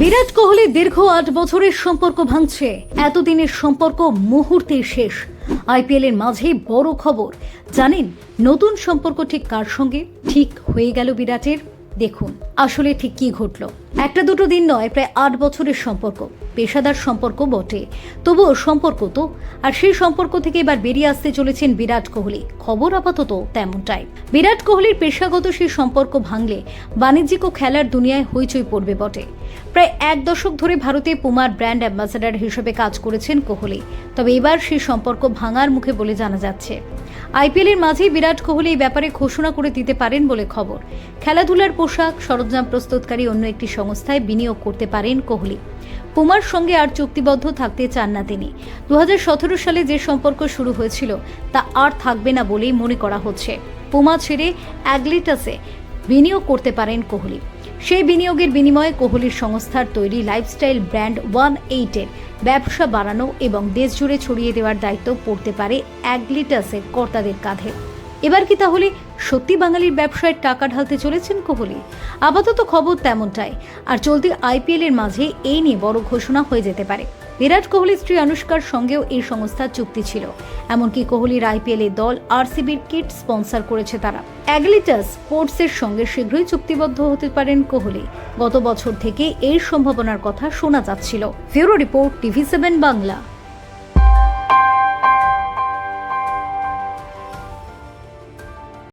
বিরাট কোহলি দীর্ঘ ৮ বছরের সম্পর্ক ভাঙছে। এতদিনের সম্পর্ক মুহূর্তে শেষ। আইপিএল এর মাঝেই বড় খবর। জানেন নতুন সম্পর্ক ঠিক কার সঙ্গে ঠিক হয়ে গেল বিরাটের? দেখুন আসলে ঠিক কি ঘটল। একটা দুটো দিন নয়, প্রায় ৮ বছরের সম্পর্ক। পেশাদার সম্পর্ক বটে, তবুও সম্পর্ক তো। আর সেই সম্পর্ক থেকে এবার বেরিয়ে আসতে চলেছেন বিরাট কোহলি। খবর আপাতত তেমনটাই। বিরাট কোহলির পেশাগত সেই সম্পর্ক ভাঙলে বাণিজ্যিক ও খেলার দুনিয়ায় হইচই পড়বে বটে। প্রায় ১ দশক ধরে ভারতে পুমার ব্র্যান্ড অ্যাম্বাসেডর হিসেবে কাজ করেছেন কোহলি। তবে এবার সেই সম্পর্ক ভাঙার মুখে বলে জানা যাচ্ছে। আইপিএল এর মাঝেই বিরাট কোহলি এই ব্যাপারে ঘোষণা করে দিতে পারেন বলে খবর। খেলাধুলার পোশাক সরঞ্জাম প্রস্তুতকারী অন্য একটি সংস্থায় বিনিয়োগ করতে পারেন কোহলি। পুমার সঙ্গে আর চুক্তিবদ্ধ থাকতে চান না তিনি। ২০১৭ সালে যে সম্পর্ক শুরু হয়েছিল তা আর থাকবে না বলেই মনে করা হচ্ছে। পুমা ছেড়ে অ্যাগলিটাসে বিনিয়োগ করতে পারেন কোহলি। সেই বিনিয়োগের বিনিময়ে কোহলির সংস্থার তৈরি লাইফস্টাইল ব্র্যান্ড 180 এর ব্যবসা বাড়ানো এবং দেশ জুড়ে ছড়িয়ে দেওয়ার দায়িত্ব পড়তে পারে অ্যাগলিটাসের কর্তাদের কাঁধে। এবার কি তাহলে সত্যি বাঙালির ব্যবসায় টাকা ঢালতে চলেছেন কোহলি? আপাতত খবর তেমনটাই। আর চলতি আইপিএল এর মাঝে এই নিয়ে বড় ঘোষণা হয়ে যেতে পারে। বিরাট কোহলির স্ত্রী অনুষ্কার সঙ্গেও এই সংস্থার চুক্তি ছিল। এমনকি কোহলির আইপিএল এর দল আরসিবির কিট স্পন্সর করেছে তারা। অ্যাগলিটাস স্পোর্টসের সঙ্গে শীঘ্রই চুক্তিবদ্ধ হতে পারেন কোহলি। গত বছর থেকে এই সম্ভাবনার কথা শোনা যাচ্ছিল। Bureau report, TV7 Bangla.